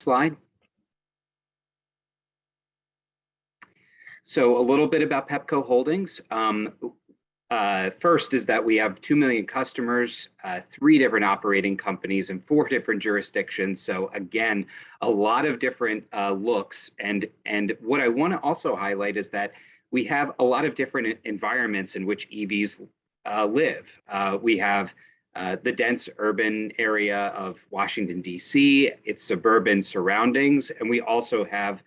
slide. So a little bit about Pepco Holdings. First is that we have 2 million customers, 3 different operating companies in 4 different jurisdictions. So again, a lot of different looks. And what I want to also highlight is that we have a lot of different environments in which EVs live. We have the dense urban area of Washington, D.C., its suburban surroundings, and we also have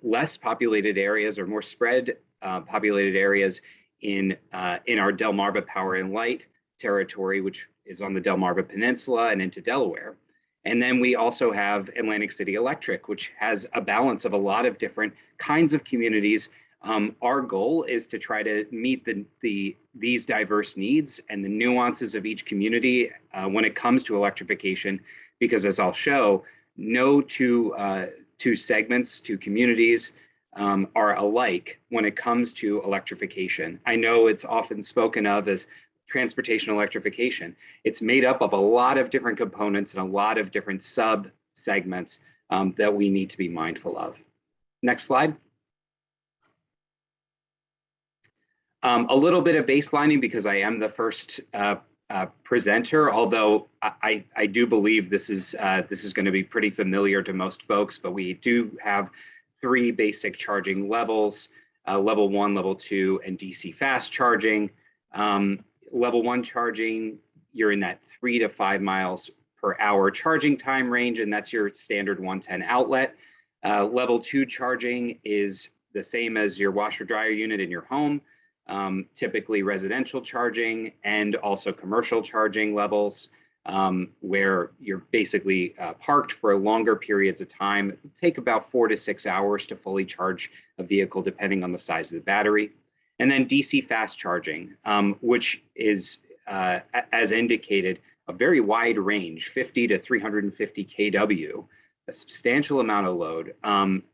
less populated areas or more spread populated areas in our Delmarva Power and Light territory, which is on the Delmarva Peninsula and into Delaware. And then we also have Atlantic City Electric, which has a balance of a lot of different kinds of communities. Our goal is to try to meet these diverse needs and the nuances of each community when it comes to electrification, because as I'll show, no two segments, 2 communities are alike when it comes to electrification. I know it's often spoken of as transportation electrification. It's made up of a lot of different components and a lot of different sub-segments that we need to be mindful of. Next slide. A little bit of baselining because I am the first presenter, although I do believe this is going to be pretty familiar to most folks, but we do have 3 basic charging levels, level 1, level 2, and DC fast charging. Level 1 charging, you're in that 3 to 5 miles per hour charging time range, and that's your standard 110 outlet. Level 2 charging is the same as your washer dryer unit in your home, typically residential charging and also commercial charging levels, where you're basically parked for longer periods of time. It will take about 4 to 6 hours to fully charge a vehicle, depending on the size of the battery. And then DC fast charging, which is, as indicated, a very wide range, 50 to 350 kW, a substantial amount of load,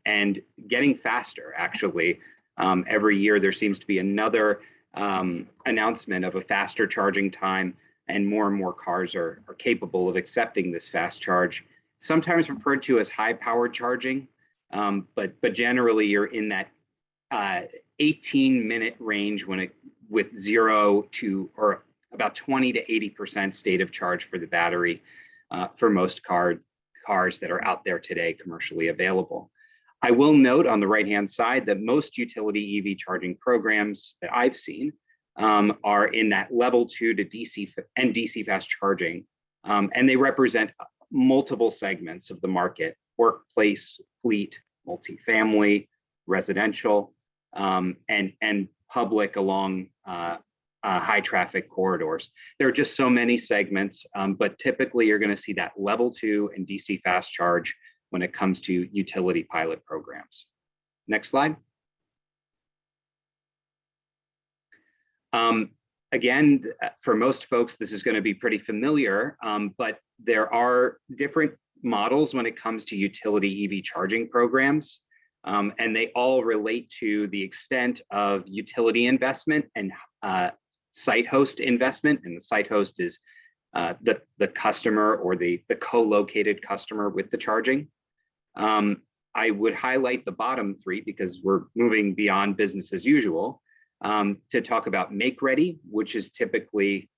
and getting faster, actually. Every year there seems to be another announcement of a faster charging time, and more cars are capable of accepting this fast charge, sometimes referred to as high-powered charging, but generally you're in that 18-minute range with 0 to or about 20 to 80% state of charge for the battery for most cars that are out there today commercially available. I will note on the right-hand side that most utility EV charging programs that I've seen are in that level 2 to DC and DC fast charging, and they represent multiple segments of the market: workplace, fleet, multifamily, residential, and public along high traffic corridors. There are just so many segments, but typically you're going to see that level 2 and DC fast charge when it comes to utility pilot programs. Next slide. Again, for most folks, this is going to be pretty familiar, but there are different models when it comes to utility EV charging programs, and they all relate to the extent of utility investment and site host investment. And the site host is the customer or the co-located customer with the charging. I would highlight the bottom 3 because we're moving beyond business as usual, to talk about make ready, which is typically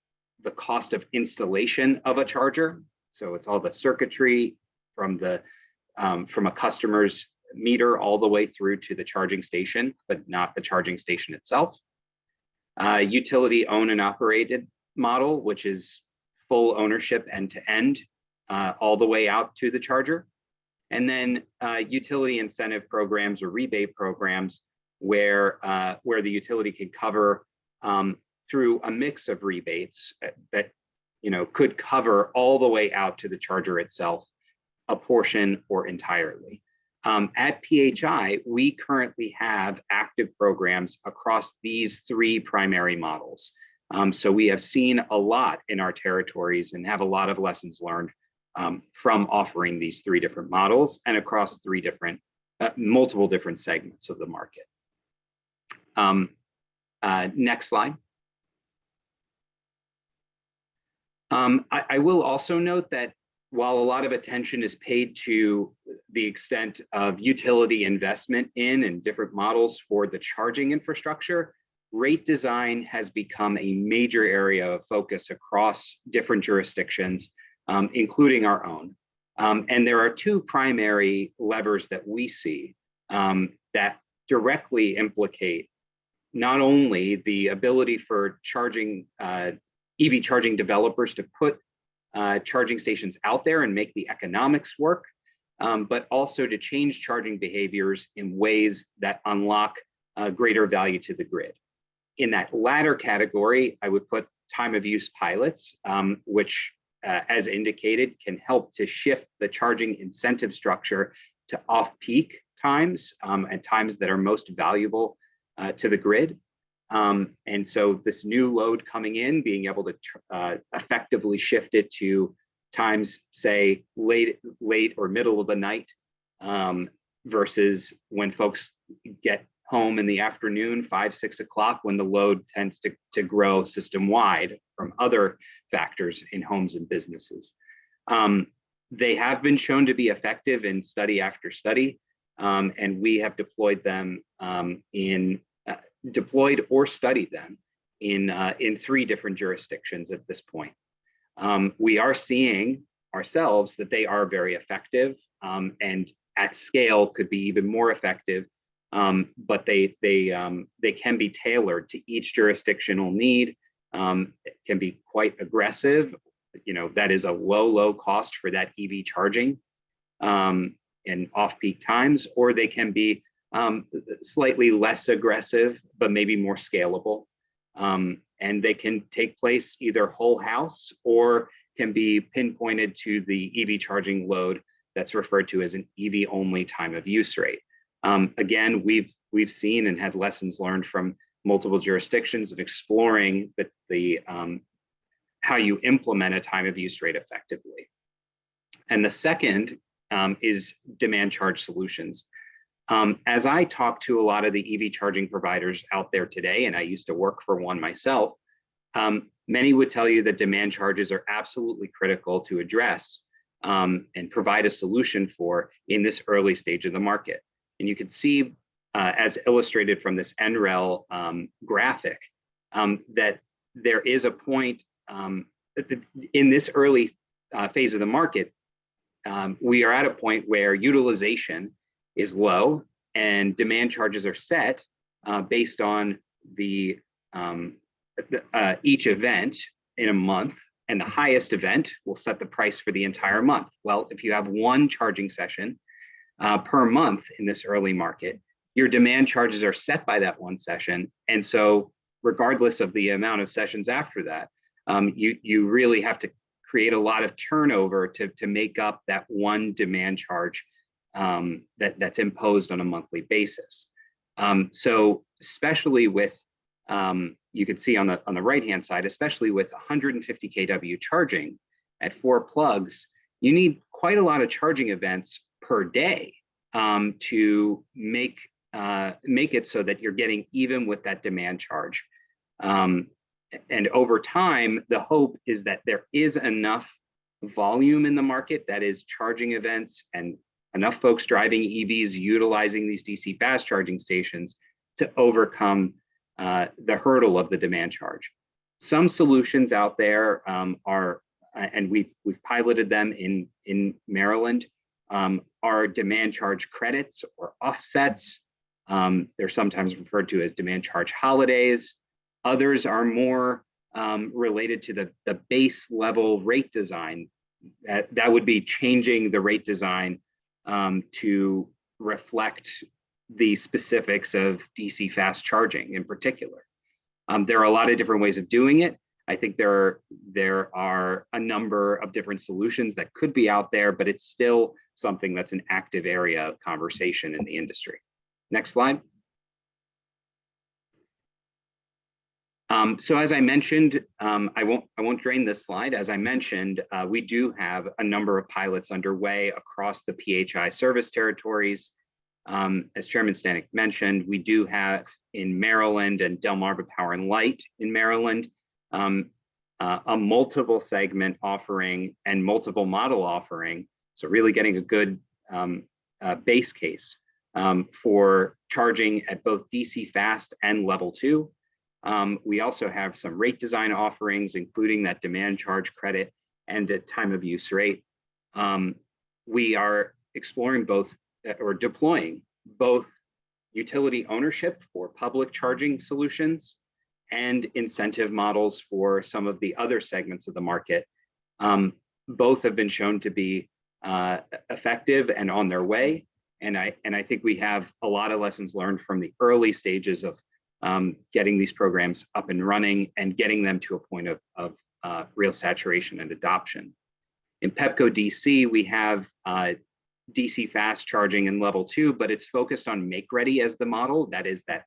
the cost of installation of a charger. So it's all the circuitry from a customer's meter all the way through to the charging station, but not the charging station itself. Utility owned and operated model, which is full ownership end to end, all the way out to the charger. And then utility incentive programs or rebate programs where the utility can cover through a mix of rebates that could cover all the way out to the charger itself, a portion or entirely. At PHI, we currently have active programs across these 3 primary models. So we have seen a lot in our territories and have a lot of lessons learned from offering these 3 different models and across 3 different, multiple different segments of the market. Next slide. I will also note that while a lot of attention is paid to the extent of utility investment in and different models for the charging infrastructure, rate design has become a major area of focus across different jurisdictions, including our own. And there are two primary levers that we see that directly implicate not only the ability for EV charging developers to put charging stations out there and make the economics work, but also to change charging behaviors in ways that unlock greater value to the grid. In that latter category, I would put time of use pilots, which, as indicated, can help to shift the charging incentive structure to off-peak times and times that are most valuable to the grid. And so this new load coming in, being able to effectively shift it to times, say, late or middle of the night, versus when folks get home in the afternoon, 5, 6 o'clock, when the load tends to grow system-wide from other factors in homes and businesses. They have been shown to be effective in study after study, and we have deployed them deployed or studied them in 3 different jurisdictions at this point. We are seeing ourselves that they are very effective, and at scale could be even more effective, but they can be tailored to each jurisdictional need. It can be quite aggressive. That is a low cost for that EV charging in off-peak times, or they can be slightly less aggressive, but maybe more scalable. And they can take place either whole house or can be pinpointed to the EV charging load that's referred to as an EV only time of use rate. Again, we've seen and had lessons learned from multiple jurisdictions of exploring the how you implement a time of use rate effectively. And the second is demand charge solutions. As I talk to a lot of the EV charging providers out there today, and I used to work for one myself, many would tell you that demand charges are absolutely critical to address and provide a solution for in this early stage of the market. And you can see, as illustrated from this NREL graphic, that there is a point in this early phase of the market, we are at a point where utilization is low and demand charges are set based on the each event in a month, and the highest event will set the price for the entire month. Well, if you have one charging session per month in this early market, your demand charges are set by that one session. And so regardless of the amount of sessions after that, you really have to create a lot of turnover to make up that one demand charge that's imposed on a monthly basis. So especially with, you can see on the right-hand side, especially with 150 kW charging at 4 plugs, you need quite a lot of charging events per day to make it so that you're getting even with that demand charge. And over time, the hope is that there is enough volume in the market, that is charging events and enough folks driving EVs utilizing these DC fast charging stations to overcome the hurdle of the demand charge. Some solutions out there are, and we've piloted them in Maryland, are demand charge credits or offsets. They're sometimes referred to as demand charge holidays. Others are more related to the base level rate design. That would be changing the rate design to reflect the specifics of DC fast charging in particular. There are a lot of different ways of doing it. I think there are a number of different solutions that could be out there, but it's still something that's an active area of conversation in the industry. Next slide. So as I mentioned, I won't drain this slide. As I mentioned, we do have a number of pilots underway across the PHI service territories. As Chairman Stanek mentioned, we do have in Maryland and Delmarva Power and Light in Maryland, a multiple segment offering and multiple model offering. So really getting a good base case for charging at both DC fast and level 2. We also have some rate design offerings, including that demand charge credit and a time of use rate. We are exploring both or deploying both utility ownership for public charging solutions and incentive models for some of the other segments of the market. Both have been shown to be effective and on their way. And I think we have a lot of lessons learned from the early stages of getting these programs up and running and getting them to a point of real saturation and adoption. In Pepco DC, we have DC fast charging in level 2, but it's focused on make ready as the model. That is that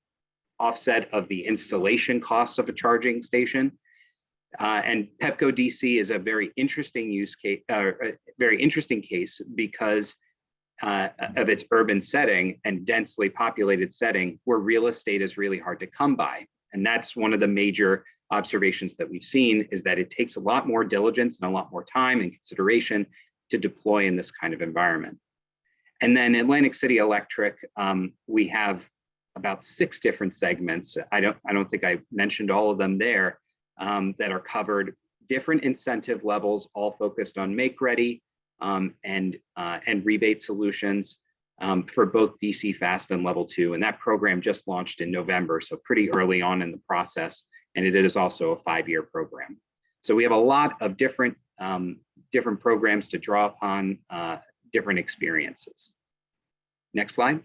offset of the installation costs of a charging station. And Pepco DC is a very interesting use case, a very interesting case because of its urban setting and densely populated setting where real estate is really hard to come by. And that's one of the major observations that we've seen, is that it takes a lot more diligence and a lot more time and consideration to deploy in this kind of environment. And then Atlantic City Electric, we have about 6 different segments. I don't think I mentioned all of them there, that are covered, different incentive levels, all focused on make ready and rebate solutions for both DC fast and level 2. And that program just launched in November, so pretty early on in the process. And it is also a 5-year program. So we have a lot of different programs to draw upon, different experiences. Next slide.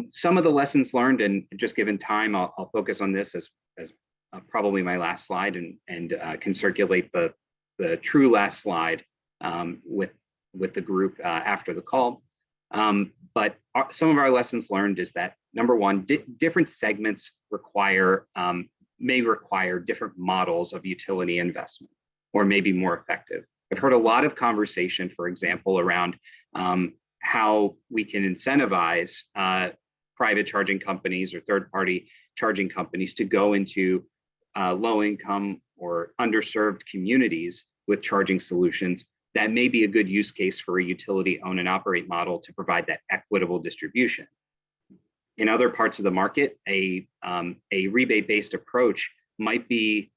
Some of the lessons learned, and just given time, I'll focus on this as probably my last slide, and can circulate the true last slide with the group after the call. But some of our lessons learned is that, number one, different segments may require different models of utility investment, or maybe more effective. I've heard a lot of conversation, for example, around how we can incentivize private charging companies or third-party charging companies to go into low-income or underserved communities with charging solutions. That may be a good use case for a utility own and operate model to provide that equitable distribution. In other parts of the market, a rebate-based approach might be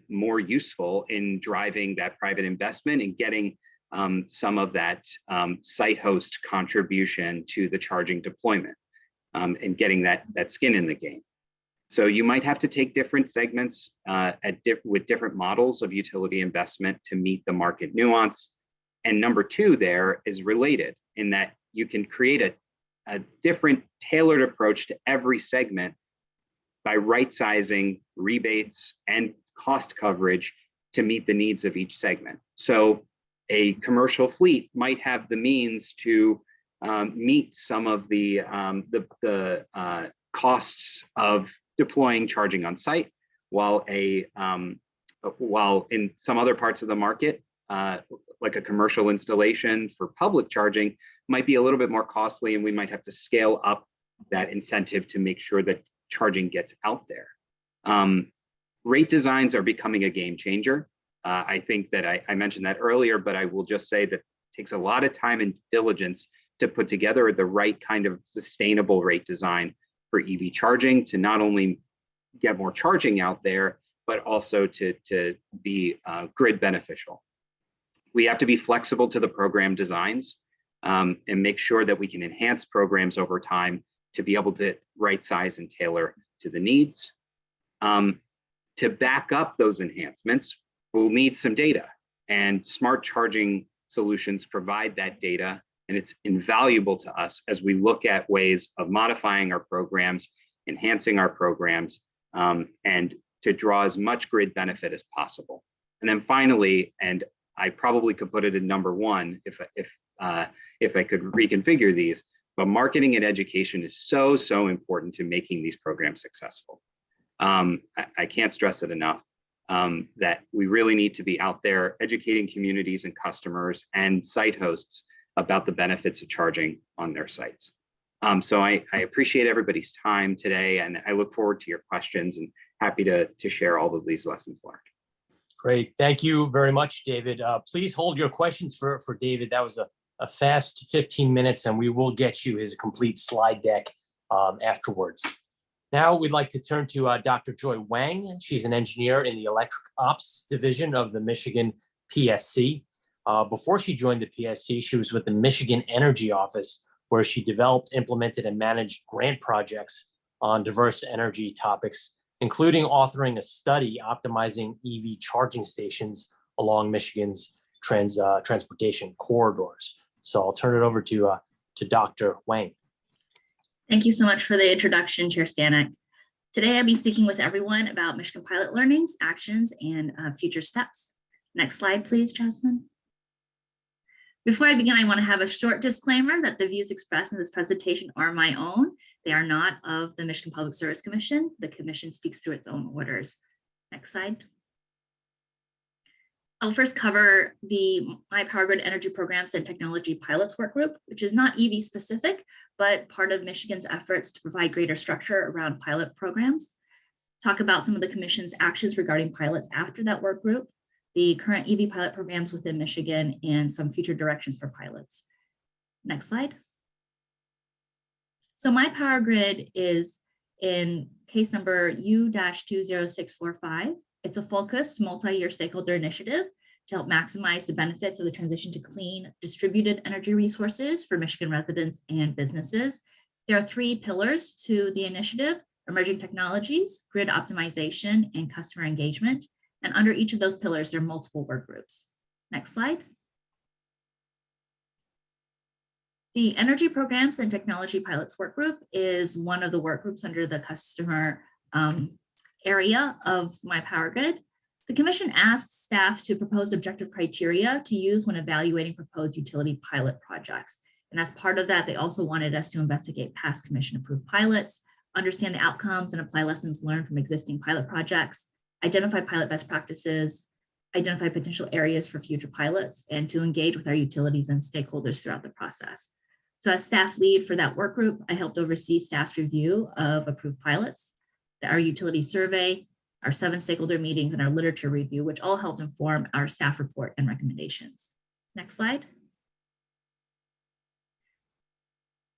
more useful in driving that private investment and getting some of that site host contribution to the charging deployment and getting that skin in the game. So you might have to take different segments with different models of utility investment to meet the market nuance. And number 2 there is related, in that you can create a different tailored approach to every segment by right-sizing rebates and cost coverage to meet the needs of each segment. So a commercial fleet might have the means to meet some of the costs of deploying charging on site, while in some other parts of the market, like a commercial installation for public charging, might be a little bit more costly, and we might have to scale up that incentive to make sure that charging gets out there. Rate designs are becoming a game changer. I think that I mentioned that earlier, but I will just say that it takes a lot of time and diligence to put together the right kind of sustainable rate design for EV charging, to not only get more charging out there, but also to be grid beneficial. We have to be flexible to the program designs and make sure that we can enhance programs over time to be able to right size and tailor to the needs. To back up those enhancements, we'll need some data, and smart charging solutions provide that data, and it's invaluable to us as we look at ways of modifying our programs, enhancing our programs, and to draw as much grid benefit as possible. And then finally, and I probably could put it in number 1 if I could reconfigure these, but marketing and education is so important to making these programs successful. I can't stress it enough, that we really need to be out there educating communities and customers and site hosts about the benefits of charging on their sites. So I appreciate everybody's time today, and I look forward to your questions and happy to share all of these lessons learned. Great. Thank you very much, David. Please hold your questions for David. That was a fast 15 minutes, and we will get you his complete slide deck afterwards. Now we'd like to turn to Dr. Joy Wang. She's an engineer in the Electric Ops Division of the Michigan PSC. Before she joined the PSC, she was with the Michigan Energy Office, where she developed, implemented, and managed grant projects on diverse energy topics, including authoring a study optimizing EV charging stations along Michigan's transportation corridors. So I'll turn it over to Dr. Wang. Thank you so much for the introduction, Chair Stanek. Today, I'll be speaking with everyone about Michigan pilot learnings, actions, and future steps. Next slide, please, Jasmine. Before I begin, I want to have a short disclaimer that the views expressed in this presentation are my own. They are not of the Michigan Public Service Commission. The commission speaks through its own orders. Next slide. I'll first cover the My Power Grid Energy Programs and Technology Pilots Work Group, which is not EV specific, but part of Michigan's efforts to provide greater structure around pilot programs. Talk about some of the commission's actions regarding pilots after that work group, the current EV pilot programs within Michigan, and some future directions for pilots. Next slide. So My Power Grid is in case number U-20645. It's a focused multi-year stakeholder initiative to help maximize the benefits of the transition to clean, distributed energy resources for Michigan residents and businesses. There are 3 pillars to the initiative: emerging technologies, grid optimization, and customer engagement. And under each of those pillars, there are multiple work groups. Next slide. The Energy Programs and Technology Pilots Work Group is one of the work groups under the customer area of My Power Grid. The commission asked staff to propose objective criteria to use when evaluating proposed utility pilot projects. And as part of that, they also wanted us to investigate past commission approved pilots, understand the outcomes and apply lessons learned from existing pilot projects, identify pilot best practices, identify potential areas for future pilots, and to engage with our utilities and stakeholders throughout the process. So as staff lead for that work group, I helped oversee staff's review of approved pilots, our utility survey, our 7 stakeholder meetings, and our literature review, which all helped inform our staff report and recommendations. Next slide.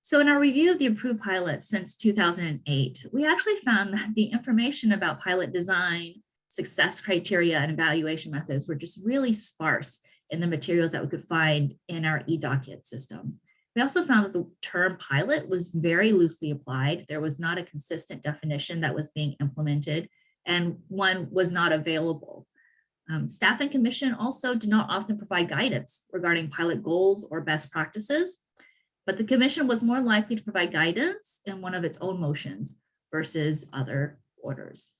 So in our review of the approved pilots since 2008, we actually found that the information about pilot design, success criteria, and evaluation methods were just really sparse in the materials that we could find in our e-docket system. We also found that the term pilot was very loosely applied. There was not a consistent definition that was being implemented, and one was not available. Staff and commission also did not often provide guidance regarding pilot goals or best practices, but the commission was more likely to provide guidance in one of its own motions versus other orders.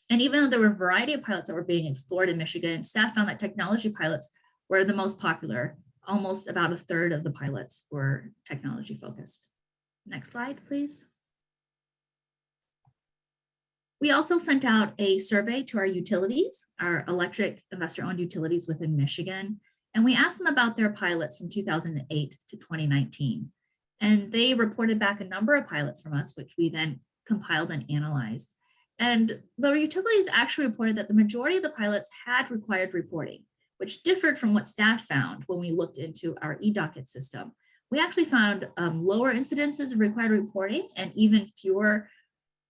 And even though there were a variety of pilots that were being explored in Michigan, staff found that technology pilots were the most popular. Almost about 1/3 of the pilots were technology focused. Next slide, please. We also sent out a survey to our utilities, our electric investor-owned utilities within Michigan, and we asked them about their pilots from 2008 to 2019. And they reported back a number of pilots from us, which we then compiled and analyzed. And the utilities actually reported that the majority of the pilots had required reporting, which differed from what staff found when we looked into our e-docket system. We actually found lower incidences of required reporting and even fewer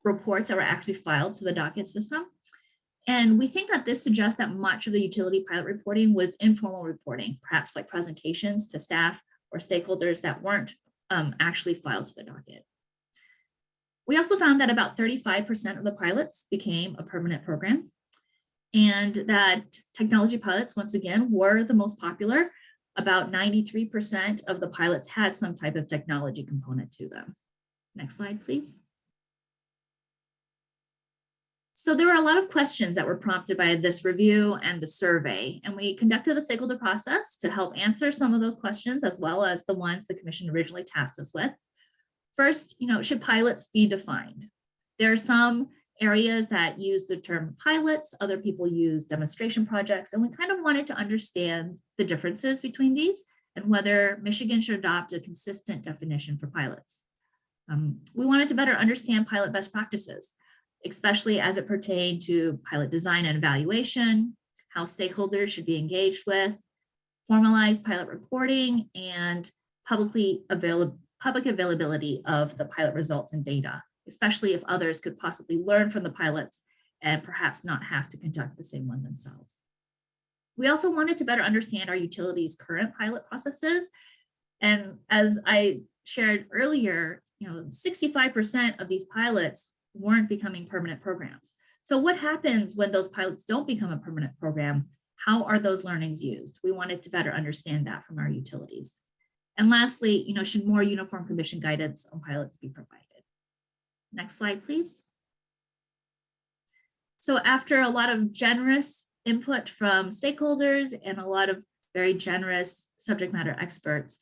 reports that were actually filed to the docket system. And we think that this suggests that much of the utility pilot reporting was informal reporting, perhaps like presentations to staff or stakeholders that weren't actually filed to the docket. We also found that about 35% of the pilots became a permanent program, and that technology pilots, once again, were the most popular. About 93% of the pilots had some type of technology component to them. Next slide, please. So there were a lot of questions that were prompted by this review and the survey, and we conducted a stakeholder process to help answer some of those questions, as well as the ones the commission originally tasked us with. First, should pilots be defined? There are some areas that use the term pilots, other people use demonstration projects, and we kind of wanted to understand the differences between these and whether Michigan should adopt a consistent definition for pilots. We wanted to better understand pilot best practices, especially as it pertained to pilot design and evaluation, how stakeholders should be engaged with, formalized pilot reporting, and public availability of the pilot results and data, especially if others could possibly learn from the pilots and perhaps not have to conduct the same one themselves. We also wanted to better understand our utilities' current pilot processes. And as I shared earlier, 65% of these pilots weren't becoming permanent programs. So what happens when those pilots don't become a permanent program? How are those learnings used? We wanted to better understand that from our utilities. And lastly, should more uniform commission guidance on pilots be provided? Next slide, please. So after a lot of generous input from stakeholders and a lot of very generous subject matter experts,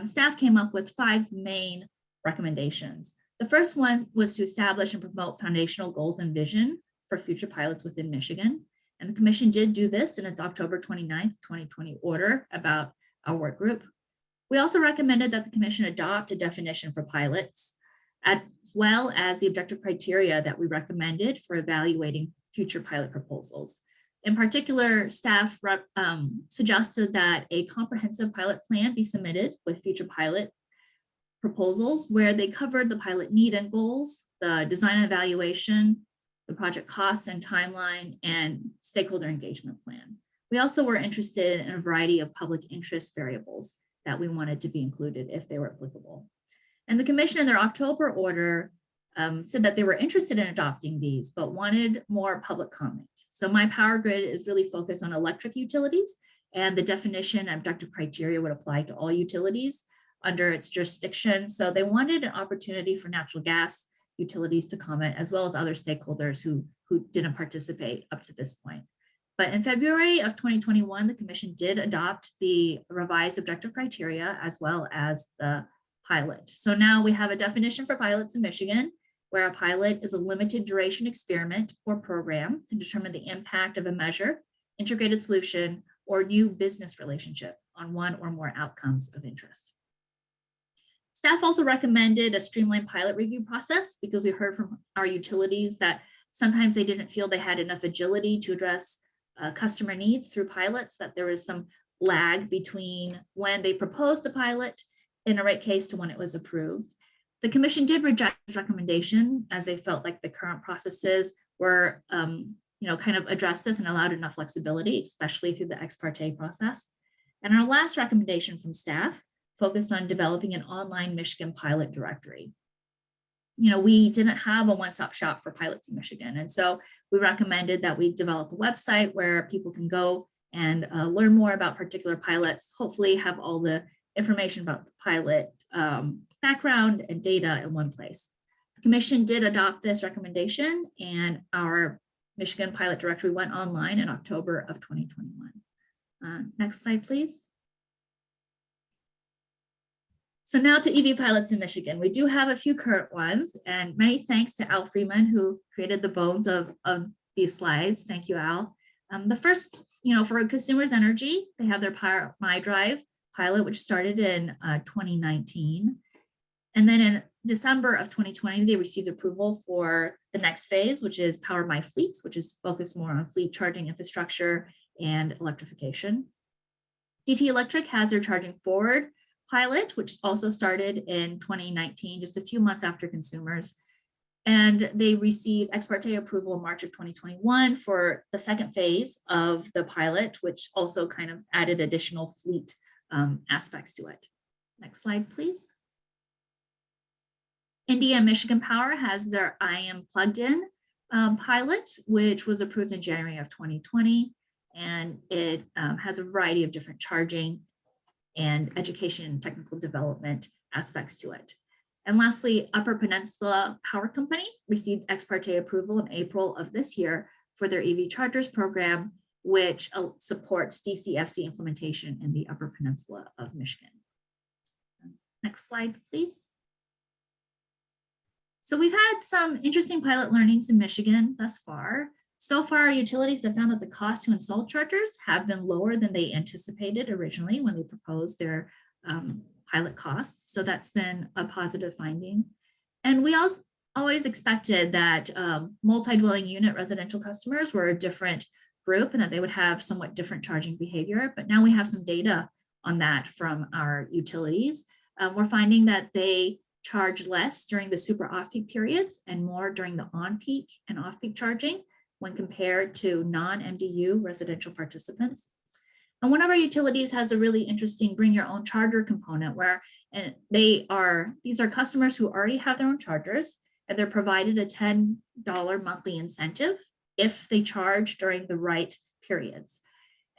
staff came up with 5 main recommendations. The first one was to establish and promote foundational goals and vision for future pilots within Michigan. And the commission did do this in its October 29th, 2020 order about our work group. We also recommended that the commission adopt a definition for pilots, as well as the objective criteria that we recommended for evaluating future pilot proposals. In particular, staff suggested that a comprehensive pilot plan be submitted with future pilot proposals where they covered the pilot need and goals, the design and evaluation, the project costs and timeline, and stakeholder engagement plan. We also were interested in a variety of public interest variables that we wanted to be included if they were applicable. And the commission in their October order said that they were interested in adopting these, but wanted more public comment. So my power grid is really focused on electric utilities, and the definition and objective criteria would apply to all utilities under its jurisdiction. So they wanted an opportunity for natural gas utilities to comment, as well as other stakeholders who didn't participate up to this point. But in February of 2021, the commission did adopt the revised objective criteria as well as the pilot. So now we have a definition for pilots in Michigan, where a pilot is a limited duration experiment or program to determine the impact of a measure, integrated solution, or new business relationship on one or more outcomes of interest. Staff also recommended a streamlined pilot review process because we heard from our utilities that sometimes they didn't feel they had enough agility to address customer needs through pilots, that there was some lag between when they proposed a pilot in a rate case to when it was approved. The commission did reject this recommendation as they felt like the current processes were, kind of addressed this and allowed enough flexibility, especially through the ex parte process. And our last recommendation from staff focused on developing an online Michigan pilot directory. We didn't have a one-stop shop for pilots in Michigan. And so we recommended that we develop a website where people can go and learn more about particular pilots, hopefully have all the information about the pilot background and data in one place. The commission did adopt this recommendation, and our Michigan pilot directory went online in October of 2021. Next slide, please. So now to EV pilots in Michigan. We do have a few current ones, and many thanks to Al Freeman, who created the bones of these slides. Thank you, Al. The first, for Consumers Energy, they have their MyDrive pilot, which started in 2019. And then in December of 2020, they received approval for the next phase, which is Power My Fleets, which is focused more on fleet charging infrastructure and electrification. DT Electric has their Charging Forward pilot, which also started in 2019, just a few months after Consumers. And they received ex parte approval in March of 2021 for the second phase of the pilot, which also kind of added additional fleet aspects to it. Next slide, please. India and Michigan Power has their I Am Plugged In pilot, which was approved in January of 2020. And it has a variety of different charging and education and technical development aspects to it. And lastly, Upper Peninsula Power Company received ex parte approval in April of this year for their EV chargers program, which supports DCFC implementation in the Upper Peninsula of Michigan. Next slide, please. So we've had some interesting pilot learnings in Michigan thus far. So far, our utilities have found that the cost to install chargers have been lower than they anticipated originally when they proposed their pilot costs. So that's been a positive finding. And we also always expected that multi-dwelling unit residential customers were a different group and that they would have somewhat different charging behavior. But now we have some data on that from our utilities. We're finding that they charge less during the super off-peak periods and more during the on-peak and off-peak charging when compared to non-MDU residential participants. And one of our utilities has a really interesting bring your own charger component where these are customers who already have their own chargers, and they're provided a $10 monthly incentive if they charge during the right periods.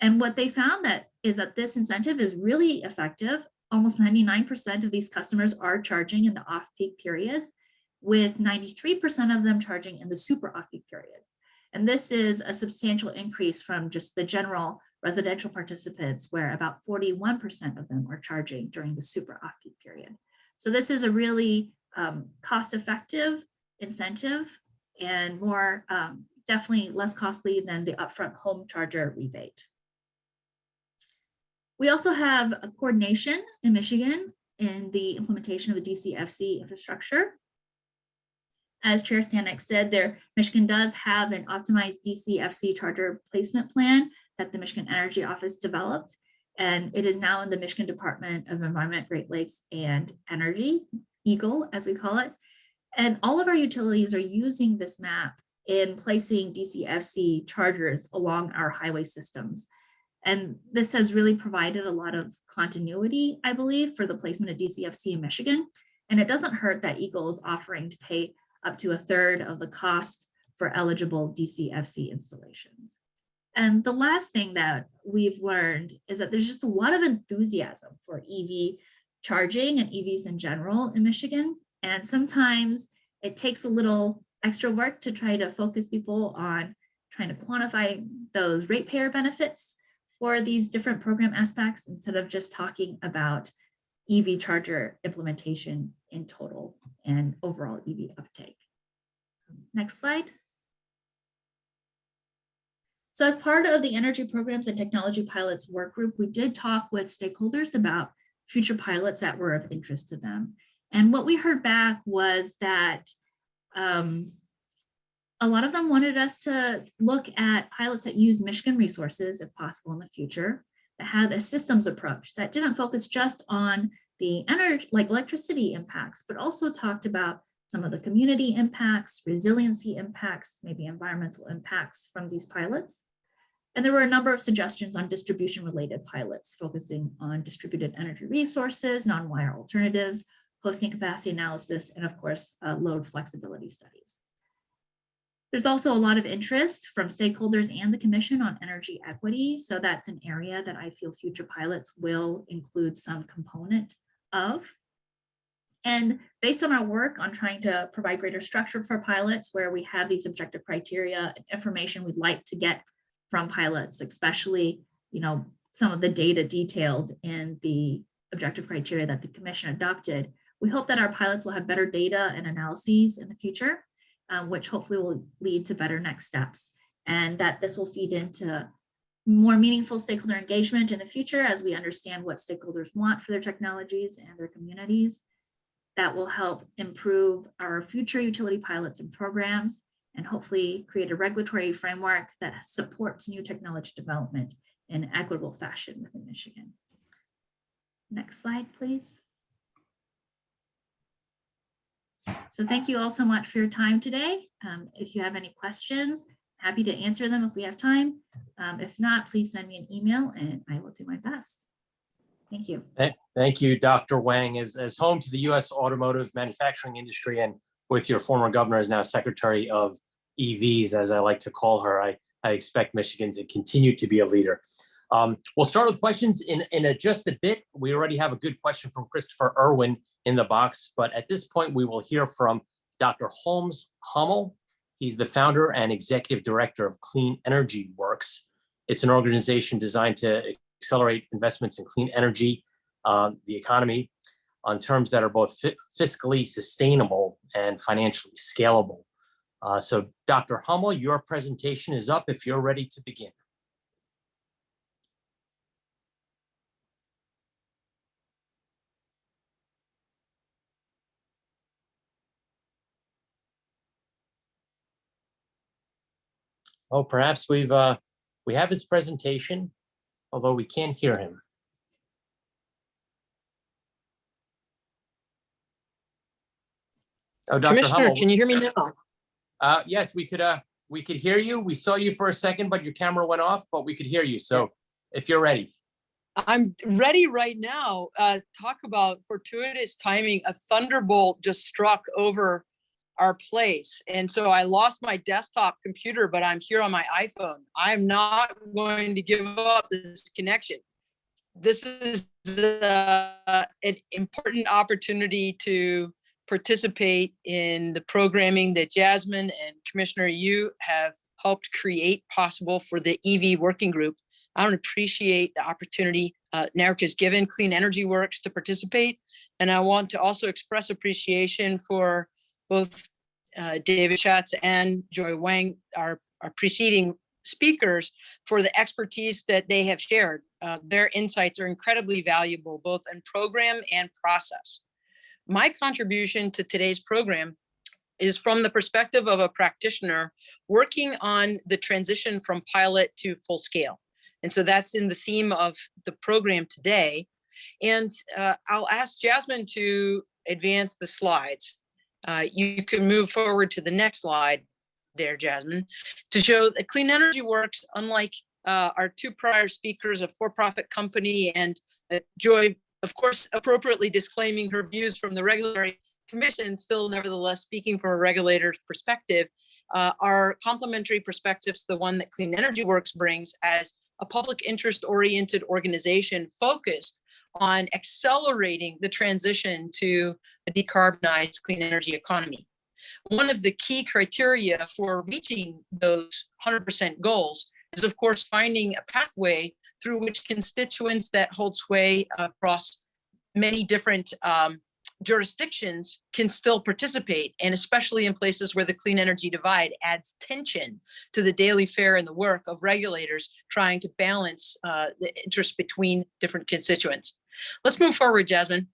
And what they found is that this incentive is really effective. Almost 99% of these customers are charging in the off-peak periods, with 93% of them charging in the super off-peak periods. And this is a substantial increase from just the general residential participants, where about 41% of them are charging during the super off-peak period. So this is a really cost-effective incentive and more definitely less costly than the upfront home charger rebate. We also have a coordination in Michigan in the implementation of the DCFC infrastructure. As Chair Stanek said, Michigan does have an optimized DCFC charger placement plan that the Michigan Energy Office developed, and it is now in the Michigan Department of Environment, Great Lakes, and Energy, EGLE, as we call it. And all of our utilities are using this map in placing DCFC chargers along our highway systems. And this has really provided a lot of continuity, I believe, for the placement of DCFC in Michigan. And it doesn't hurt that EGLE is offering to pay up to 1/3 of the cost for eligible DCFC installations. And the last thing that we've learned is that there's just a lot of enthusiasm for EV charging and EVs in general in Michigan. And sometimes it takes a little extra work to try to focus people on trying to quantify those ratepayer benefits for these different program aspects instead of just talking about EV charger implementation in total and overall EV uptake. Next slide. So as part of the Energy Programs and Technology Pilots work group, we did talk with stakeholders about future pilots that were of interest to them. And what we heard back was that a lot of them wanted us to look at pilots that use Michigan resources, if possible, in the future, that had a systems approach that didn't focus just on the energy, like electricity impacts, but also talked about some of the community impacts, resiliency impacts, maybe environmental impacts from these pilots. And there were a number of suggestions on distribution-related pilots, focusing on distributed energy resources, non-wire alternatives, hosting capacity analysis, and of course, load flexibility studies. There's also a lot of interest from stakeholders and the commission on energy equity. So that's an area that I feel future pilots will include some component of. And based on our work on trying to provide greater structure for pilots, where we have these objective criteria and information we'd like to get from pilots, especially, some of the data detailed in the objective criteria that the commission adopted, we hope that our pilots will have better data and analyses in the future, which hopefully will lead to better next steps, and that this will feed into more meaningful stakeholder engagement in the future as we understand what stakeholders want for their technologies and their communities. That will help improve our future utility pilots and programs, and hopefully create a regulatory framework that supports new technology development in an equitable fashion within Michigan. Next slide, please. So thank you all so much for your time today. If you have any questions, happy to answer them if we have time. If not, please send me an email and I will do my best. Thank you. Thank you, Dr. Wang. As home to the U.S. automotive manufacturing industry and with your former governor as now Secretary of EVs, as I like to call her, I expect Michigan to continue to be a leader. We'll start with questions in just a bit. We already have a good question from Christopher Irwin in the box, but at this point we will hear from Dr. Holmes Hummel. He's the founder and executive director of Clean Energy Works. It's an organization designed to accelerate investments in clean energy, the economy, on terms that are both fiscally sustainable and financially scalable. So Dr. Hummel, your presentation is up if you're ready to begin. Oh, perhaps we have his presentation, although we can't hear him. Oh, Dr. Commissioner, Hummel, can you hear me now? yes, we could hear you. We saw you for a second, but your camera went off, but we could hear you. So if you're ready. I'm ready right now. Talk about fortuitous timing. A thunderbolt just struck over our place. And so I lost my desktop computer, but I'm here on my iPhone. I'm not going to give up this connection. This is an important opportunity to participate in the programming that Jasmine and Commissioner Yu have helped create possible for the EV working group. I want to appreciate the opportunity NARC has given Clean Energy Works to participate. And I want to also express appreciation for both David Schatz and Joy Wang, our preceding speakers, for the expertise that they have shared. Their insights are incredibly valuable, both in program and process. My contribution to today's program is from the perspective of a practitioner working on the transition from pilot to full scale. And so that's in the theme of the program today. And I'll ask Jasmine to advance the slides. You can move forward to the next slide there, Jasmine, to show that Clean Energy Works, unlike our two prior speakers, a for-profit company, and Joy, of course, appropriately disclaiming her views from the regulatory commission, still nevertheless speaking from a regulator's perspective, are complementary perspectives to the one that Clean Energy Works brings as a public interest-oriented organization focused on accelerating the transition to a decarbonized clean energy economy. One of the key criteria for reaching those 100% goals is, of course, finding a pathway through which constituents that hold sway across many different jurisdictions can still participate, and especially in places where the clean energy divide adds tension to the daily fare and the work of regulators trying to balance the interest between different constituents. Let's move forward, Jasmine.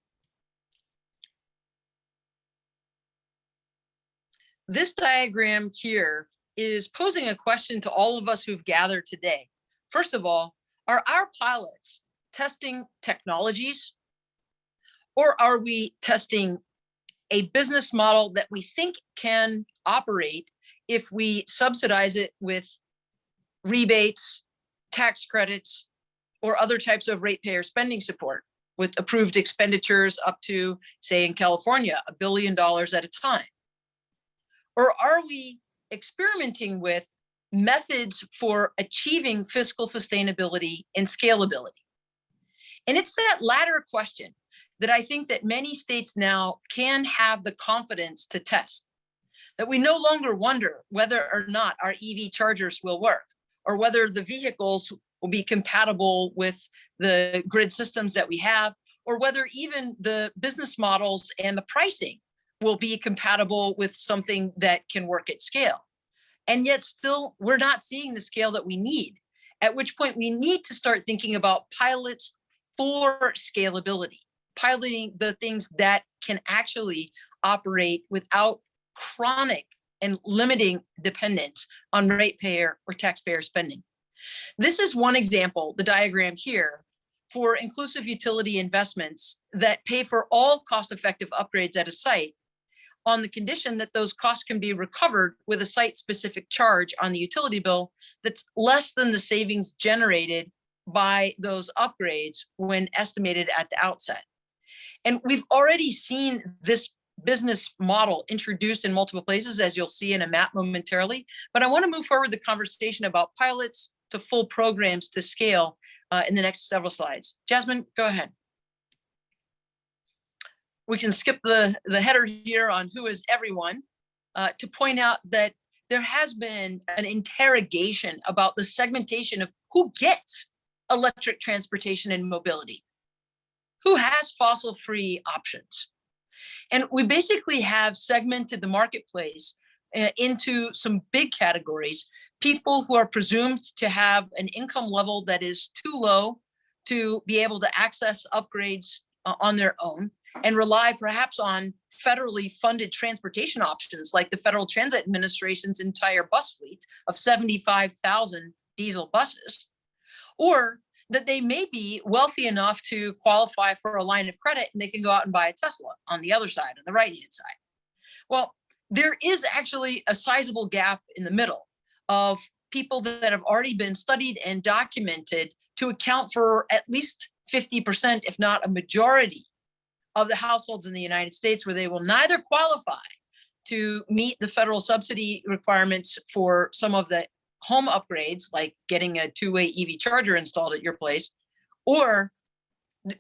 This diagram here is posing a question to all of us who've gathered today. First of all, are our pilots testing technologies, or are we testing a business model that we think can operate if we subsidize it with rebates, tax credits, or other types of ratepayer spending support with approved expenditures up to, say in California, $1 billion at a time? Or are we experimenting with methods for achieving fiscal sustainability and scalability? And it's that latter question that I think that many states now can have the confidence to test, that we no longer wonder whether or not our EV chargers will work, or whether the vehicles will be compatible with the grid systems that we have, or whether even the business models and the pricing will be compatible with something that can work at scale. And yet still, we're not seeing the scale that we need, at which point we need to start thinking about pilots for scalability, piloting the things that can actually operate without chronic and limiting dependence on ratepayer or taxpayer spending. This is one example, the diagram here, for inclusive utility investments that pay for all cost-effective upgrades at a site on the condition that those costs can be recovered with a site-specific charge on the utility bill that's less than the savings generated by those upgrades when estimated at the outset. And we've already seen this business model introduced in multiple places, as you'll see in a map momentarily. But I want to move forward the conversation about pilots to full programs to scale in the next several slides. Jasmine, go ahead. We can skip the header here on who is everyone to point out that there has been an interrogation about the segmentation of who gets electric transportation and mobility, who has fossil-free options. And we basically have segmented the marketplace into some big categories. People who are presumed to have an income level that is too low to be able to access upgrades on their own, and rely perhaps on federally funded transportation options like the Federal Transit Administration's entire bus fleet of 75,000 diesel buses, or that they may be wealthy enough to qualify for a line of credit and they can go out and buy a Tesla on the other side, on the right-hand side. Well, there is actually a sizable gap in the middle of people that have already been studied and documented to account for at least 50%, if not a majority, of the households in the United States where they will neither qualify to meet the federal subsidy requirements for some of the home upgrades, like getting a two-way EV charger installed at your place, or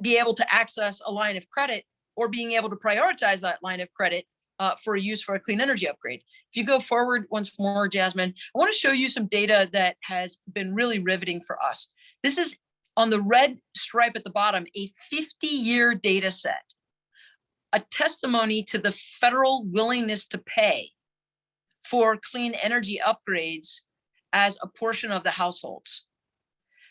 be able to access a line of credit, or being able to prioritize that line of credit for use for a clean energy upgrade. If you go forward once more, Jasmine, I want to show you some data that has been really riveting for us. This is on the red stripe at the bottom, a 50-year data set, a testimony to the federal willingness to pay for clean energy upgrades as a portion of the households.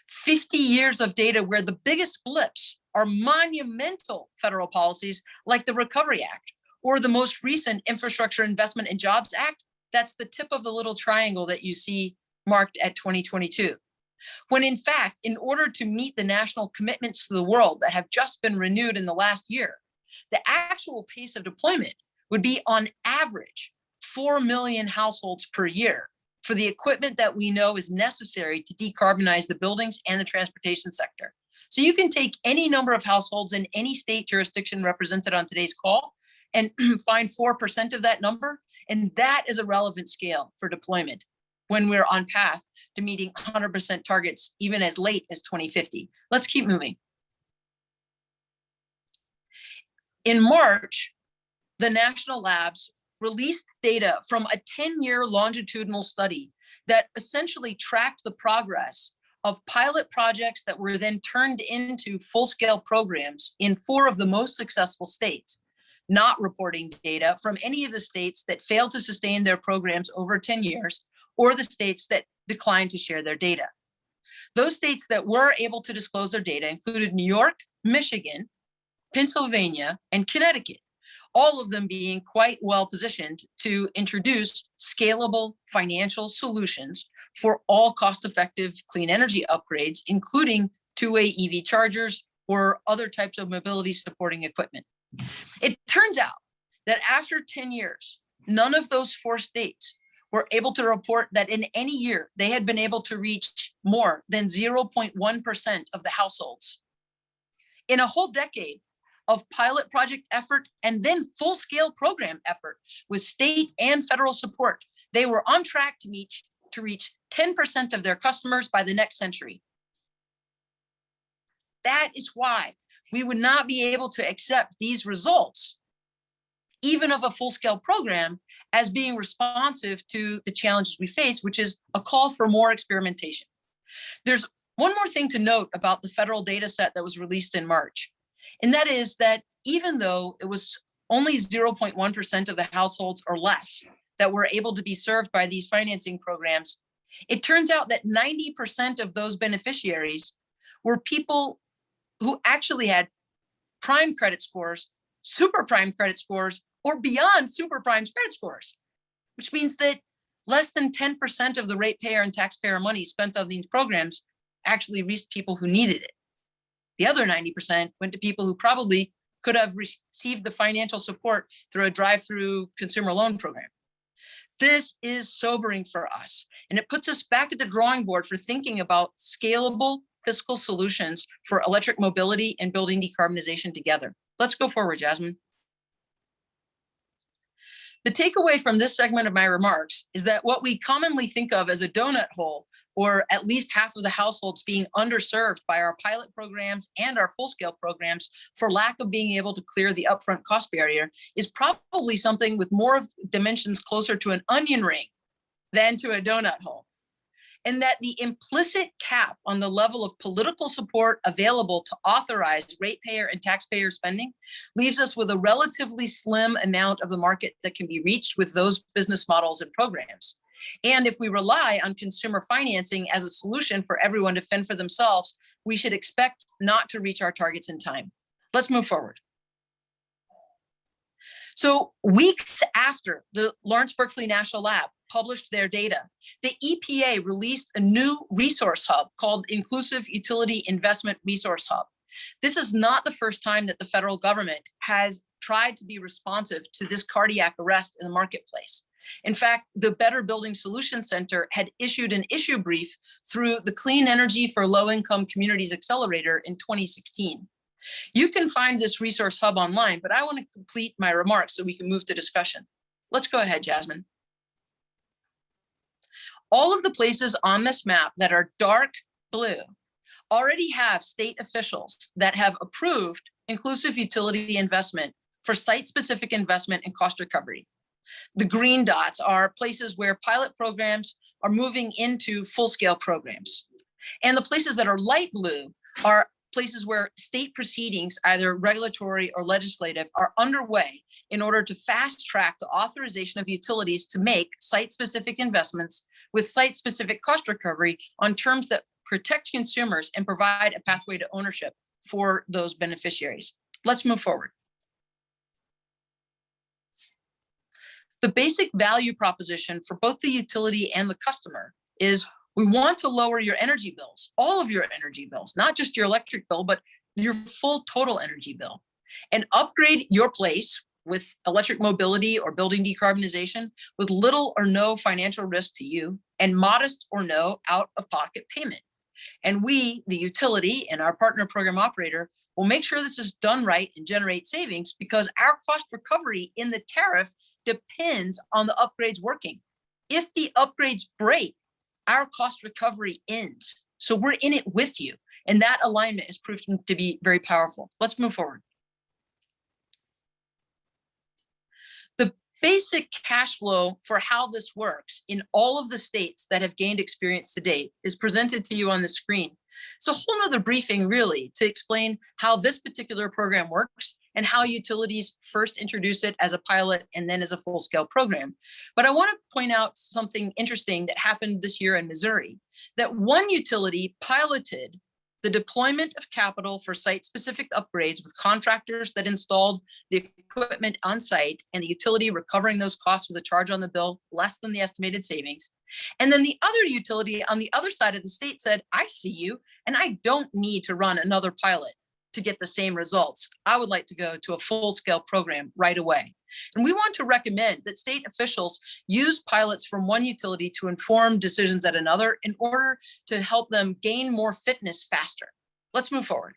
50 years of data where the biggest blips are monumental federal policies like the Recovery Act or the most recent Infrastructure Investment and Jobs Act. That's the tip of the little triangle that you see marked at 2022. When in fact, in order to meet the national commitments to the world that have just been renewed in the last year, the actual pace of deployment would be on average 4 million households per year for the equipment that we know is necessary to decarbonize the buildings and the transportation sector. So you can take any number of households in any state jurisdiction represented on today's call and find 4% of that number, and that is a relevant scale for deployment when we're on path to meeting 100% targets even as late as 2050. Let's keep moving. In March, the national labs released data from a 10-year longitudinal study that essentially tracked the progress of pilot projects that were then turned into full-scale programs in 4 of the most successful states, not reporting data from any of the states that failed to sustain their programs over 10 years, or the states that declined to share their data. Those states that were able to disclose their data included New York, Michigan, Pennsylvania, and Connecticut, all of them being quite well positioned to introduce scalable financial solutions for all cost-effective clean energy upgrades, including two-way EV chargers or other types of mobility supporting equipment. It turns out that after 10 years, none of those 4 states were able to report that in any year they had been able to reach more than 0.1% of the households. In a whole decade of pilot project effort and then full-scale program effort with state and federal support, they were on track to reach 10% of their customers by the next century. That is why we would not be able to accept these results, even of a full-scale program, as being responsive to the challenges we face, which is a call for more experimentation. There's one more thing to note about the federal data set that was released in March, and that is that even though it was only 0.1% of the households or less that were able to be served by these financing programs, it turns out that 90% of those beneficiaries were people who actually had prime credit scores, super prime credit scores, or beyond super prime credit scores, which means that less than 10% of the ratepayer and taxpayer money spent on these programs actually reached people who needed it. The other 90% went to people who probably could have received the financial support through a drive-through consumer loan program. This is sobering for us, and it puts us back at the drawing board for thinking about scalable fiscal solutions for electric mobility and building decarbonization together. Let's go forward, Jasmine. The takeaway from this segment of my remarks is that what we commonly think of as a donut hole, or at least half of the households being underserved by our pilot programs and our full-scale programs for lack of being able to clear the upfront cost barrier, is probably something with more dimensions closer to an onion ring than to a donut hole. and that the implicit cap on the level of political support available to authorize ratepayer and taxpayer spending leaves us with a relatively slim amount of the market that can be reached with those business models and programs. And if we rely on consumer financing as a solution for everyone to fend for themselves, we should expect not to reach our targets in time. Let's move forward. So weeks after the Lawrence Berkeley National Lab published their data, the EPA released a new resource hub called Inclusive Utility Investment Resource Hub. This is not the first time that the federal government has tried to be responsive to this cardiac arrest in the marketplace. In fact, the Better Building Solutions Center had issued an issue brief through the Clean Energy for Low-Income Communities Accelerator in 2016. You can find this resource hub online, but I want to complete my remarks so we can move to discussion. Let's go ahead, Jasmine. All of the places on this map that are dark blue already have state officials that have approved inclusive utility investment for site-specific investment and cost recovery. The green dots are places where pilot programs are moving into full-scale programs. And the places that are light blue are places where state proceedings, either regulatory or legislative, are underway in order to fast track the authorization of utilities to make site-specific investments with site-specific cost recovery on terms that protect consumers and provide a pathway to ownership for those beneficiaries. Let's move forward. The basic value proposition for both the utility and the customer is we want to lower your energy bills, all of your energy bills, not just your electric bill, but your full total energy bill, and upgrade your place with electric mobility or building decarbonization with little or no financial risk to you and modest or no out-of-pocket payment. And we, the utility and our partner program operator, will make sure this is done right and generate savings because our cost recovery in the tariff depends on the upgrades working. If the upgrades break, our cost recovery ends. So we're in it with you. And that alignment has proved to be very powerful. Let's move forward. The basic cash flow for how this works in all of the states that have gained experience to date is presented to you on the screen. It's a whole nother briefing really to explain how this particular program works and how utilities first introduce it as a pilot and then as a full-scale program. But I want to point out something interesting that happened this year in Missouri, that one utility piloted the deployment of capital for site-specific upgrades with contractors that installed the equipment on site and the utility recovering those costs with a charge on the bill less than the estimated savings. And then the other utility on the other side of the state said, I see you, and I don't need to run another pilot to get the same results. I would like to go to a full-scale program right away. And we want to recommend that state officials use pilots from one utility to inform decisions at another in order to help them gain more fitness faster. Let's move forward.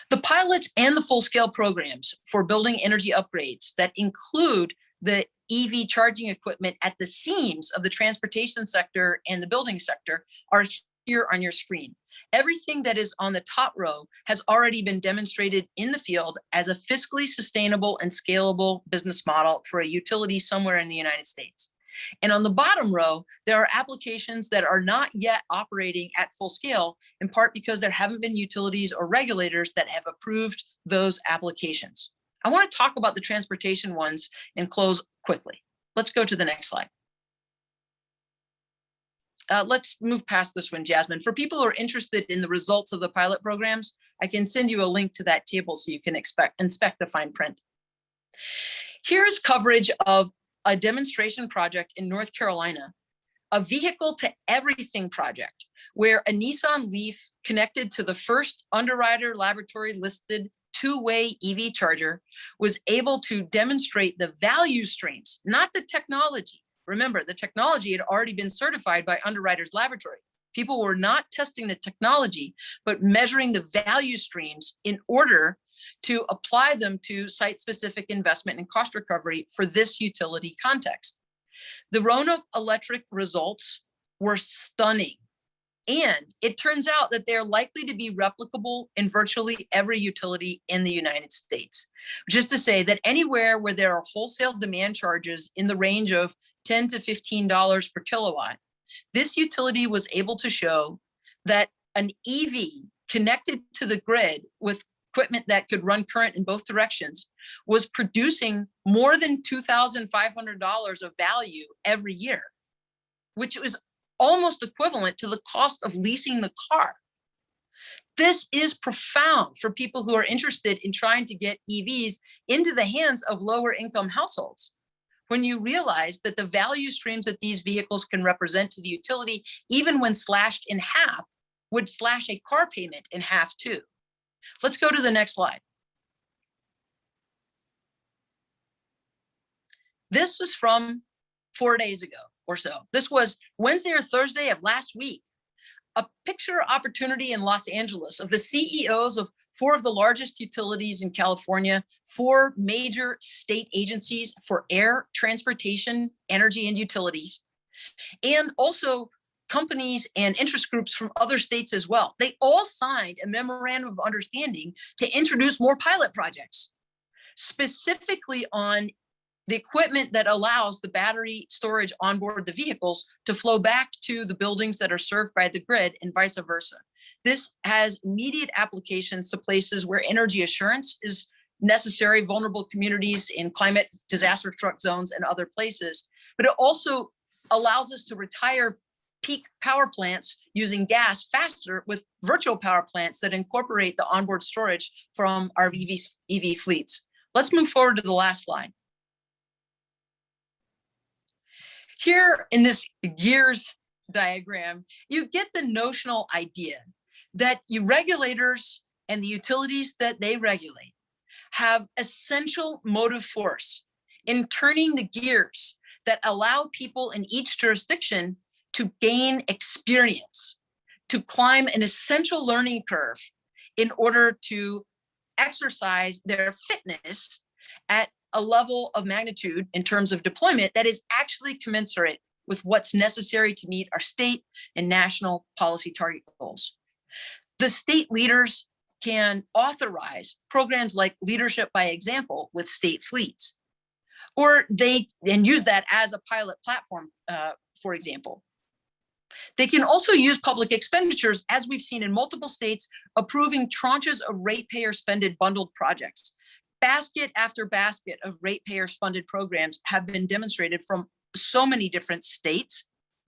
The pilots and the full-scale programs for building energy upgrades that include the EV charging equipment at the seams of the transportation sector and the building sector are here on your screen. Everything that is on the top row has already been demonstrated in the field as a fiscally sustainable and scalable business model for a utility somewhere in the United States. And on the bottom row, there are applications that are not yet operating at full scale, in part because there haven't been utilities or regulators that have approved those applications. I want to talk about the transportation ones and close quickly. Let's go to the next slide. Let's move past this one, Jasmine. For people who are interested in the results of the pilot programs, I can send you a link to that table so you can inspect the fine print. Here's coverage of a demonstration project in North Carolina, a vehicle to everything project, where a Nissan Leaf connected to the first Underwriter Laboratory listed two-way EV charger was able to demonstrate the value streams, not the technology. Remember, the technology had already been certified by Underwriters Laboratory. People were not testing the technology, but measuring the value streams in order to apply them to site-specific investment and cost recovery for this utility context. The Roanoke Electric results were stunning. And it turns out that they're likely to be replicable in virtually every utility in the United States. Which is to say that anywhere where there are wholesale demand charges in the range of $10 to $15 per kilowatt, this utility was able to show that an EV connected to the grid with equipment that could run current in both directions was producing more than $2,500 of value every year, which was almost equivalent to the cost of leasing the car. This is profound for people who are interested in trying to get EVs into the hands of lower income households. When you realize that the value streams that these vehicles can represent to the utility, even when slashed in half, would slash a car payment in half too. Let's go to the next slide. This was from 4 days ago or so. This was Wednesday or Thursday of last week. A picture opportunity in Los Angeles of the CEOs of 4 of the largest utilities in California, 4 major state agencies for air, transportation, energy, and utilities, and also companies and interest groups from other states as well. They all signed a memorandum of understanding to introduce more pilot projects, specifically on the equipment that allows the battery storage on board the vehicles to flow back to the buildings that are served by the grid and vice versa. This has immediate applications to places where energy assurance is necessary, vulnerable communities in climate disaster struck zones and other places. But it also allows us to retire peak power plants using gas faster with virtual power plants that incorporate the onboard storage from our EV fleets. Let's move forward to the last slide. Here in this gears diagram, you get the notional idea that regulators and the utilities that they regulate have essential motive force in turning the gears that allow people in each jurisdiction to gain experience, to climb an essential learning curve in order to exercise their fitness at a level of magnitude in terms of deployment that is actually commensurate with what's necessary to meet our state and national policy target goals. The state leaders can authorize programs like leadership by example with state fleets, or they can use that as a pilot platform, for example. They can also use public expenditures, as we've seen in multiple states, approving tranches of ratepayer-spended bundled projects. Basket after basket of ratepayers-funded programs have been demonstrated from so many different states,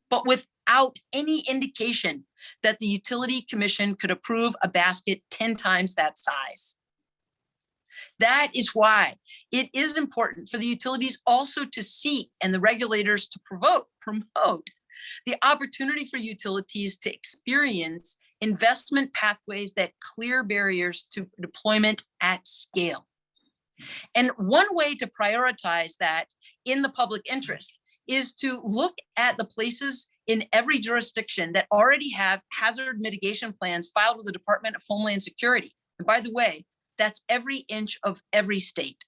but without any indication that the Utility Commission could approve a basket 10 times that size. That is why it is important for the utilities also to seek and the regulators to promote the opportunity for utilities to experience investment pathways that clear barriers to deployment at scale. And one way to prioritize that in the public interest is to look at the places in every jurisdiction that already have hazard mitigation plans filed with the Department of Homeland Security. And by the way, that's every inch of every state.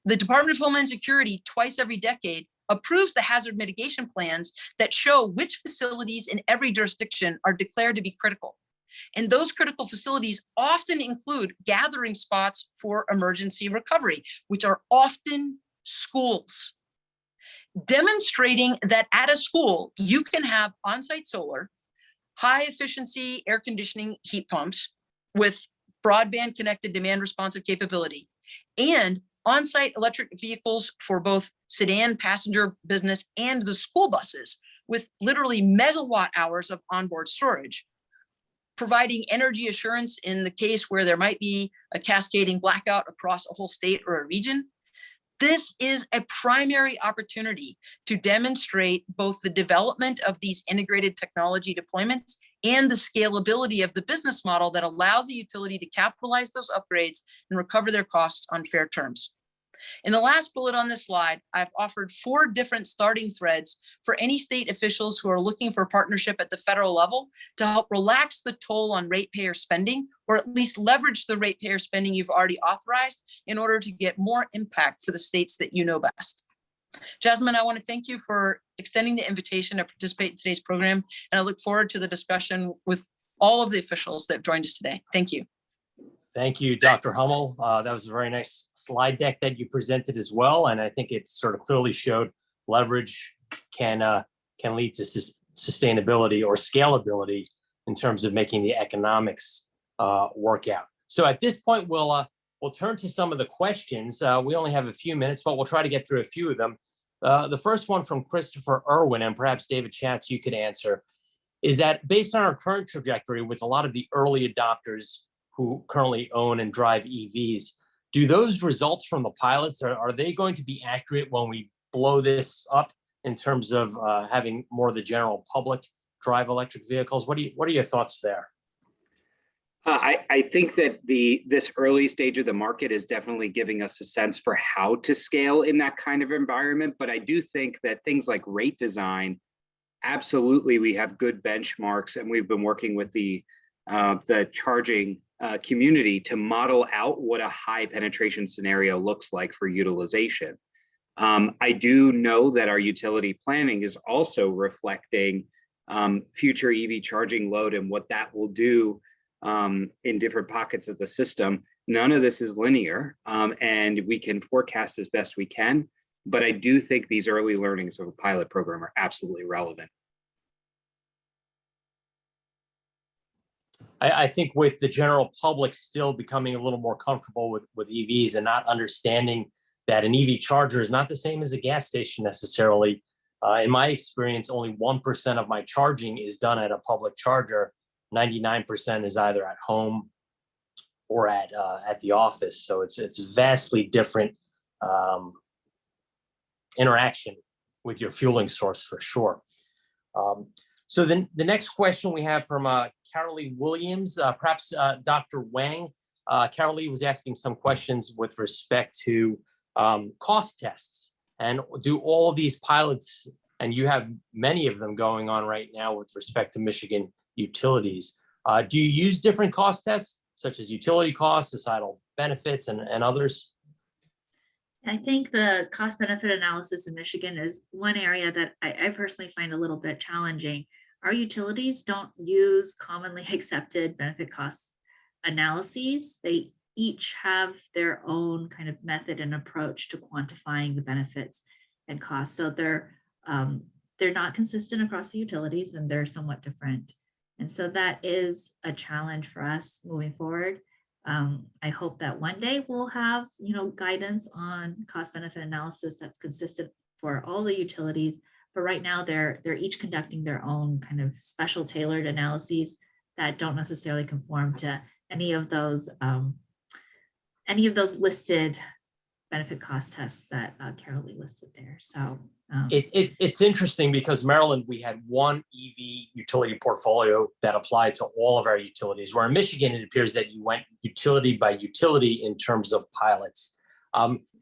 The Department of Homeland Security, twice every decade, approves the hazard mitigation plans that show which facilities in every jurisdiction are declared to be critical. And those critical facilities often include gathering spots for emergency recovery, which are often schools. Demonstrating that at a school, you can have on-site solar, high efficiency air conditioning heat pumps with broadband connected demand responsive capability, and on-site electric vehicles for both sedan, passenger, business, and the school buses with literally megawatt hours of onboard storage, providing energy assurance in the case where there might be a cascading blackout across a whole state or a region. This is a primary opportunity to demonstrate both the development of these integrated technology deployments and the scalability of the business model that allows a utility to capitalize those upgrades and recover their costs on fair terms. In the last bullet on this slide, I've offered 4 different starting threads for any state officials who are looking for a partnership at the federal level to help relax the toll on ratepayer spending, or at least leverage the ratepayer spending you've already authorized in order to get more impact for the states that you know best. Jasmine, I want to thank you for extending the invitation to participate in today's program, and I look forward to the discussion with all of the officials that have joined us today. Thank you. Thank you, Dr. Hummel. That was a very nice slide deck that you presented as well. And I think it sort of clearly showed leverage can lead to sustainability or scalability in terms of making the economics work out. So at this point, we'll turn to some of the questions. We only have a few minutes, but we'll try to get through a few of them. The first one from Christopher Irwin, and perhaps David Schatz, you could answer, is that based on our current trajectory with a lot of the early adopters who currently own and drive EVs, do those results from the pilots, are they going to be accurate when we blow this up in terms of having more of the general public drive electric vehicles? What are your thoughts there? I think that this early stage of the market is definitely giving us a sense for how to scale in that kind of environment. But I do think that things like rate design, absolutely, we have good benchmarks, and we've been working with the charging community to model out what a high penetration scenario looks like for utilization. I do know that our utility planning is also reflecting future EV charging load and what that will do in different pockets of the system. None of this is linear, and we can forecast as best we can, but I do think these early learnings of a pilot program are absolutely relevant. I think with the general public still becoming a little more comfortable with EVs and not understanding that an EV charger is not the same as a gas station necessarily. In my experience, only 1% of my charging is done at a public charger. 99% is either at home or at the office. So it's vastly different interaction with your fueling source for sure. So then the next question we have from Carolee Williams, perhaps Dr. Wang. Carolee was asking some questions with respect to cost tests. And do all of these pilots, and you have many of them going on right now with respect to Michigan utilities, do you use different cost tests, such as utility costs, societal benefits, and others? I think the cost benefit analysis in Michigan is one area that I personally find a little bit challenging. Our utilities don't use commonly accepted benefit cost analyses. They each have their own kind of method and approach to quantifying the benefits and costs. So they're not consistent across the utilities, and they're somewhat different. And so that is a challenge for us moving forward. I hope that one day we'll have, guidance on cost benefit analysis that's consistent for all the utilities. But right now they're each conducting their own kind of special tailored analyses that don't necessarily conform to any of those listed benefit cost tests that Carolee listed there. So it's interesting because Maryland, we had one EV utility portfolio that applied to all of our utilities, where in Michigan, it appears that you went utility by utility in terms of pilots.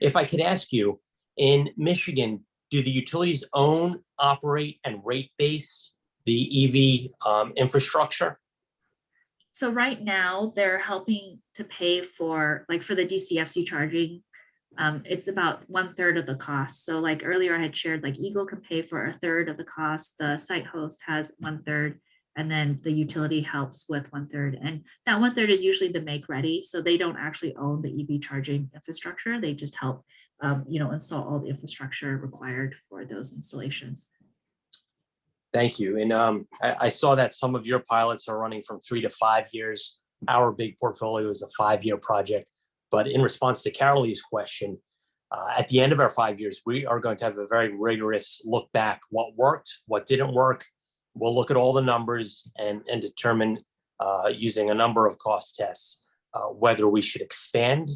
If I could ask you, in Michigan, do the utilities own, operate, and rate base the EV infrastructure? So right now they're helping to pay for, like for the DCFC charging, it's about 1/3 of the cost. So like earlier I had shared, like Eagle can pay for 1/3 of the cost, the site host has 1/3, and then the utility helps with 1/3. And that 1/3 is usually the make ready. So they don't actually own the EV charging infrastructure. They just help, install all the infrastructure required for those installations. Thank you. And I saw that some of your pilots are running from 3 to 5 years. Our big portfolio is a 5-year project. But in response to Carolee's question, at the end of our 5 years, we are going to have a very rigorous look back, what worked, what didn't work. We'll look at all the numbers and determine using a number of cost tests, whether we should expand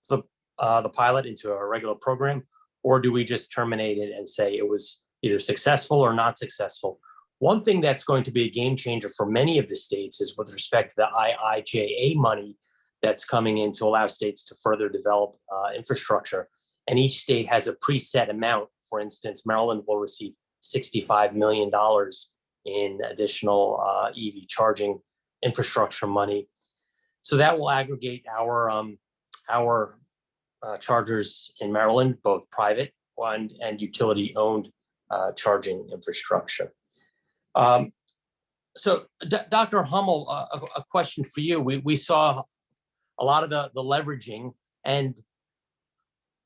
the pilot into a regular program, or do we just terminate it and say it was either successful or not successful. One thing that's going to be a game changer for many of the states is with respect to the IIJA money that's coming in to allow states to further develop infrastructure. And each state has a preset amount. For instance, Maryland will receive $65 million in additional EV charging infrastructure money. So that will aggregate our chargers in Maryland, both private and utility-owned charging infrastructure. So Dr. Hummel, a question for you. We saw a lot of the leveraging, and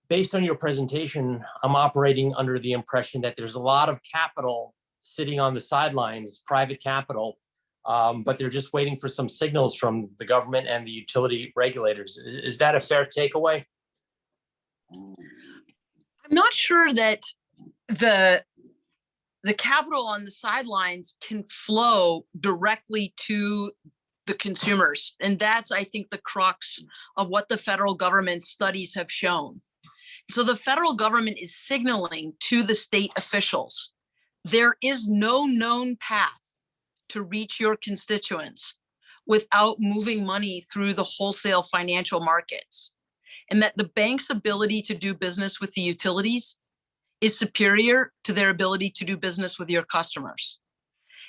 based on your presentation, I'm operating under the impression that there's a lot of capital sitting on the sidelines, private capital, but they're just waiting for some signals from the government and the utility regulators. Is that a fair takeaway? I'm not sure that the capital on the sidelines can flow directly to the consumers. And that's, I think, the crux of what the federal government studies have shown. So the federal government is signaling to the state officials, there is no known path to reach your constituents without moving money through the wholesale financial markets. And that the bank's ability to do business with the utilities is superior to their ability to do business with your customers.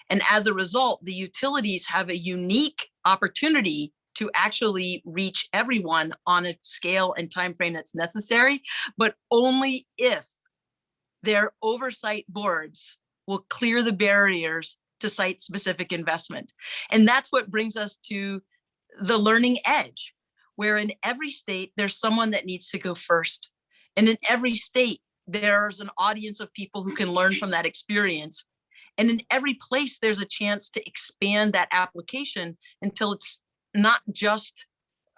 And as a result, the utilities have a unique opportunity to actually reach everyone on a scale and time frame that's necessary, but only if their oversight boards will clear the barriers to site-specific investment. And that's what brings us to the learning edge, where in every state, there's someone that needs to go first. And in every state, there's an audience of people who can learn from that experience. And in every place, there's a chance to expand that application until it's not just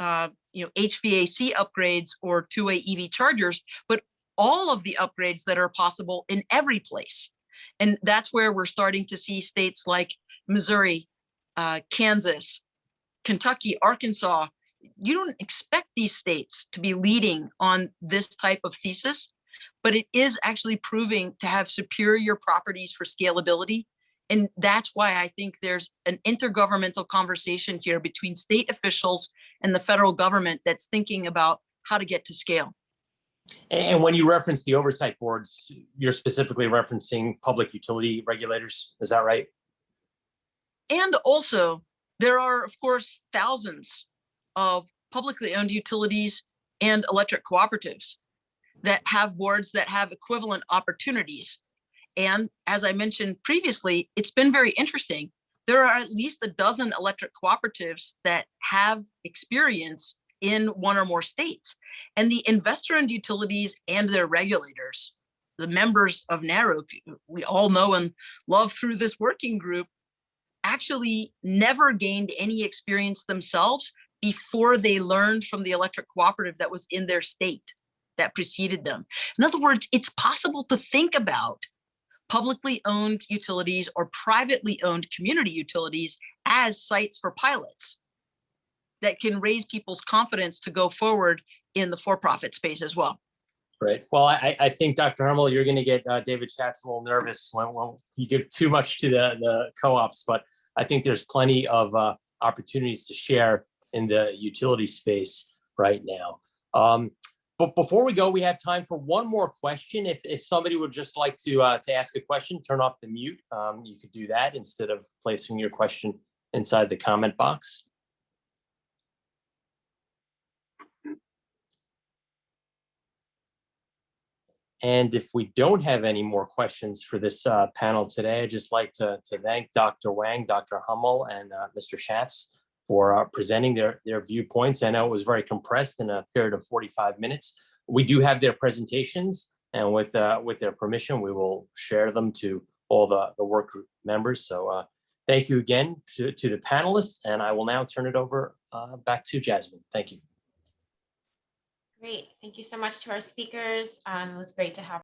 HVAC upgrades or two-way EV chargers, but all of the upgrades that are possible in every place. And that's where we're starting to see states like Missouri, Kansas, Kentucky, Arkansas. You don't expect these states to be leading on this type of thesis, but it is actually proving to have superior properties for scalability. And that's why I think there's an intergovernmental conversation here between state officials and the federal government that's thinking about how to get to scale. And when you reference the oversight boards, you're specifically referencing public utility regulators, is that right? And also, there are, of course, thousands of publicly owned utilities and electric cooperatives that have boards that have equivalent opportunities. And as I mentioned previously, it's been very interesting. There are at least a dozen electric cooperatives that have experience in one or more states. And the investor-owned utilities and their regulators, the members of NARUC, we all know and love through this working group, actually never gained any experience themselves before they learned from the electric cooperative that was in their state that preceded them. In other words, it's possible to think about publicly owned utilities or privately owned community utilities as sites for pilots that can raise people's confidence to go forward in the for-profit space as well. Right. Well, I think, Dr. Hummel, you're going to get David Schatz a little nervous when you give too much to the co-ops, but I think there's plenty of opportunities to share in the utility space right now. But before we go, we have time for one more question. If somebody would just like to ask a question, turn off the mute. You could do that instead of placing your question inside the comment box. And if we don't have any more questions for this panel today, I'd just like to thank Dr. Wang, Dr. Hummel, and Mr. Schatz for presenting their viewpoints. I know it was very compressed in a period of 45 minutes. We do have their presentations, and with their permission, we will share them to all the work group members. So thank you again to the panelists, and I will now turn it over back to Jasmine. Thank you. Great. Thank you so much to our speakers. It was great to have